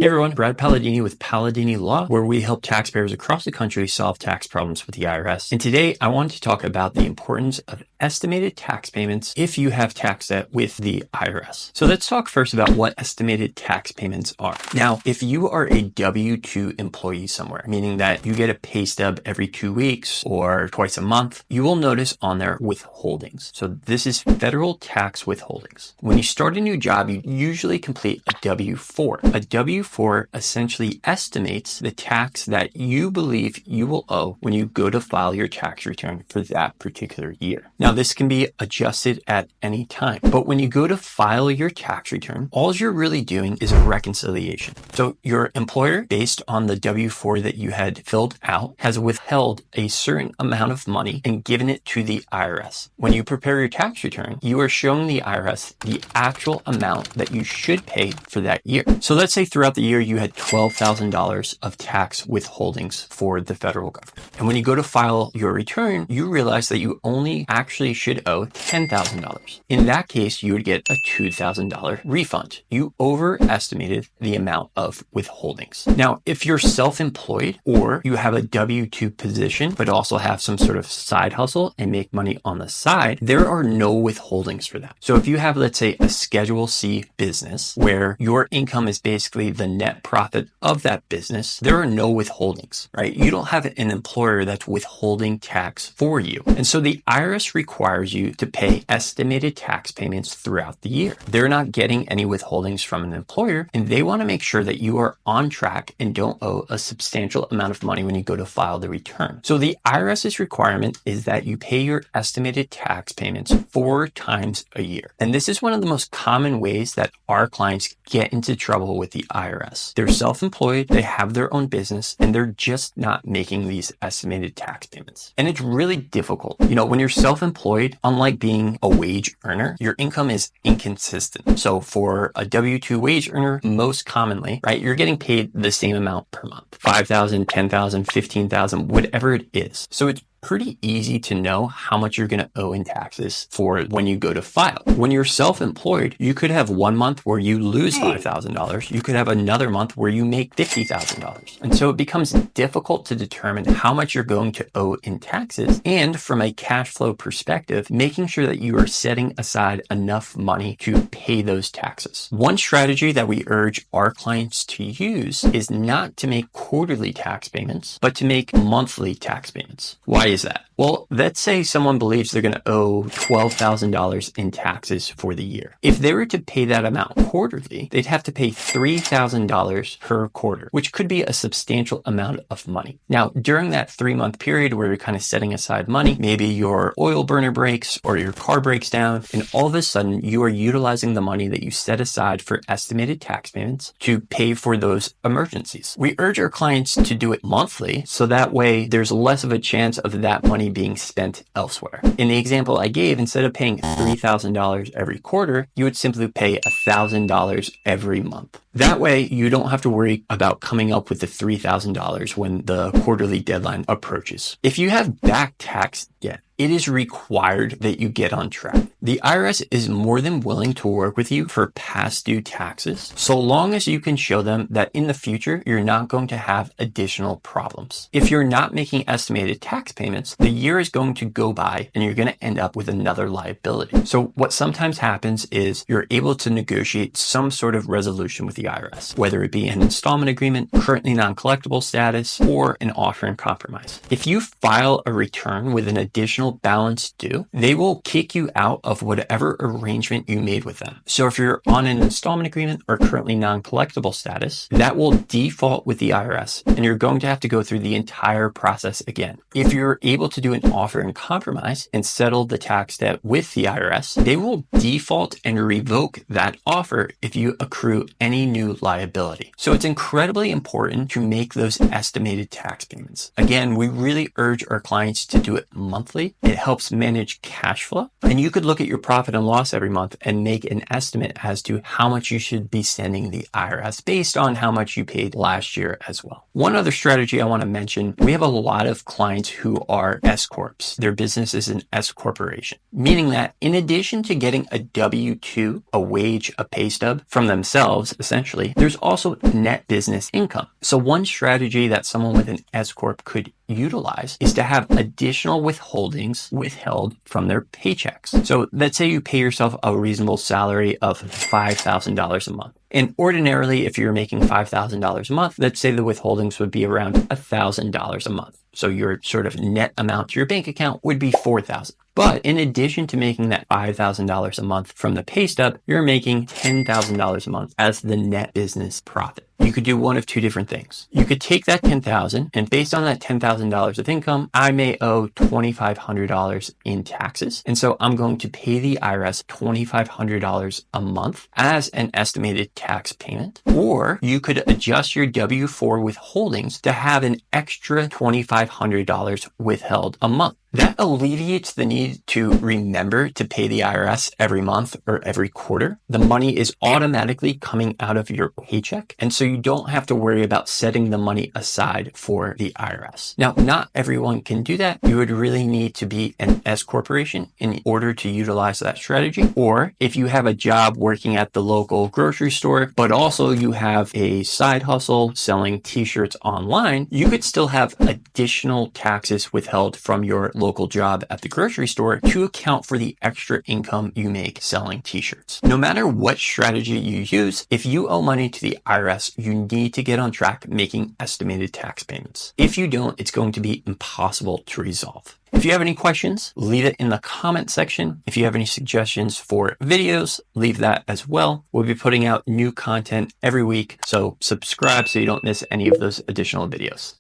Hey everyone, Brad Palladini with Palladini Law, where we help taxpayers across the country solve tax problems with the IRS. And today I want to talk about the importance of estimated tax payments if you have tax debt with the IRS. So let's talk first about what estimated tax payments are. Now, if you are a W-2 employee somewhere, meaning that you get a pay stub every 2 weeks or twice a month, you will notice on there withholdings. So this is federal tax withholdings. When you start a new job, you usually complete a W-4. A W-4 essentially estimates the tax that you believe you will owe when you go to file your tax return for that particular year. Now, this can be adjusted at any time, but when you go to file your tax return, all you're really doing is a reconciliation. So your employer, based on the W-4 that you had filled out, has withheld a certain amount of money and given it to the IRS. When you prepare your tax return, you are showing the IRS the actual amount that you should pay for that year. So let's say throughout the year you had $12,000 of tax withholdings for the federal government. And when you go to file your return, you realize that you only actually should owe $10,000. In that case, you would get a $2,000 refund. You overestimated the amount of withholdings. Now, if you're self-employed or you have a W-2 position, but also have some sort of side hustle and make money on the side, there are no withholdings for that. So if you have, let's say, a Schedule C business where your income is basically the net profit of that business, there are no withholdings, right? You don't have an employer that's withholding tax for you. And so the IRS requires you to pay estimated tax payments throughout the year. They're not getting any withholdings from an employer, and they want to make sure that you are on track and don't owe a substantial amount of money when you go to file the return. So the IRS's requirement is that you pay your estimated tax payments 4 times a year. And this is one of the most common ways that our clients get into trouble with the IRS. They're self-employed, they have their own business, and they're just not making these estimated tax payments. And it's really difficult. You know, when you're self-employed, unlike being a wage earner, your income is inconsistent. So for a W-2 wage earner, most commonly, right, you're getting paid the same amount per month, $5,000, $10,000, $15,000, whatever it is. So it's pretty easy to know how much you're going to owe in taxes for when you go to file. When you're self-employed, you could have one month where you lose $5,000. You could have another month where you make $50,000. And so it becomes difficult to determine how much you're going to owe in taxes. And from a cash flow perspective, making sure that you are setting aside enough money to pay those taxes. One strategy that we urge our clients to use is not to make quarterly tax payments, but to make monthly tax payments. Why is that? Well, let's say someone believes they're going to owe $12,000 in taxes for the year. If they were to pay that amount quarterly, they'd have to pay $3,000 per quarter, which could be a substantial amount of money. Now, during that 3-month period where you're kind of setting aside money, maybe your oil burner breaks or your car breaks down, and all of a sudden you are utilizing the money that you set aside for estimated tax payments to pay for those emergencies. We urge our clients to do it monthly, so that way there's less of a chance of that money being spent elsewhere. In the example I gave, instead of paying $3,000 every quarter, you would simply pay $1,000 every month. That way, you don't have to worry about coming up with the $3,000 when the quarterly deadline approaches. If you have back tax debt, it is required that you get on track. The IRS is more than willing to work with you for past due taxes, so long as you can show them that in the future, you're not going to have additional problems. If you're not making estimated tax payments, the year is going to go by and you're going to end up with another liability. So what sometimes happens is you're able to negotiate some sort of resolution with the IRS, whether it be an installment agreement, currently non-collectible status, or an offer in compromise. If you file a return with an additional balance due, they will kick you out of whatever arrangement you made with them. So if you're on an installment agreement or currently non-collectible status, that will default with the IRS, and you're going to have to go through the entire process again. If you're able to do an offer in compromise and settle the tax debt with the IRS, they will default and revoke that offer if you accrue any new liability. So it's incredibly important to make those estimated tax payments. Again, we really urge our clients to do it monthly It helps manage cash flow. And you could look at your profit and loss every month and make an estimate as to how much you should be sending the IRS based on how much you paid last year as well. One other strategy I want to mention, we have a lot of clients who are S Corps. Their business is an S corporation, meaning that in addition to getting a W-2, a wage, a pay stub from themselves, essentially, there's also net business income. So one strategy that someone with an S Corp could utilize is to have additional withholdings withheld from their paychecks. So let's say you pay yourself a reasonable salary of $5,000 a month. And ordinarily, if you're making $5,000 a month, let's say the withholdings would be around $1,000 a month. So your sort of net amount to your bank account would be $4,000. But in addition to making that $5,000 a month from the pay stub, you're making $10,000 a month as the net business profit. You could do one of two different things. You could take that $10,000 and based on that $10,000 of income, I may owe $2,500 in taxes. And so I'm going to pay the IRS $2,500 a month as an estimated tax payment. Or you could adjust your W-4 withholdings to have an extra $2,500 withheld a month. That alleviates the need to remember to pay the IRS every month or every quarter. The money is automatically coming out of your paycheck. And so you don't have to worry about setting the money aside for the IRS. Now, not everyone can do that. You would really need to be an S corporation in order to utilize that strategy. Or if you have a job working at the local grocery store, but also you have a side hustle selling t-shirts online, you could still have additional taxes withheld from your local job at the grocery store to account for the extra income you make selling t-shirts. No matter what strategy you use, if you owe money to the IRS, you need to get on track making estimated tax payments. If you don't, it's going to be impossible to resolve. If you have any questions, leave it in the comment section. If you have any suggestions for videos, leave that as well. We'll be putting out new content every week, so subscribe so you don't miss any of those additional videos.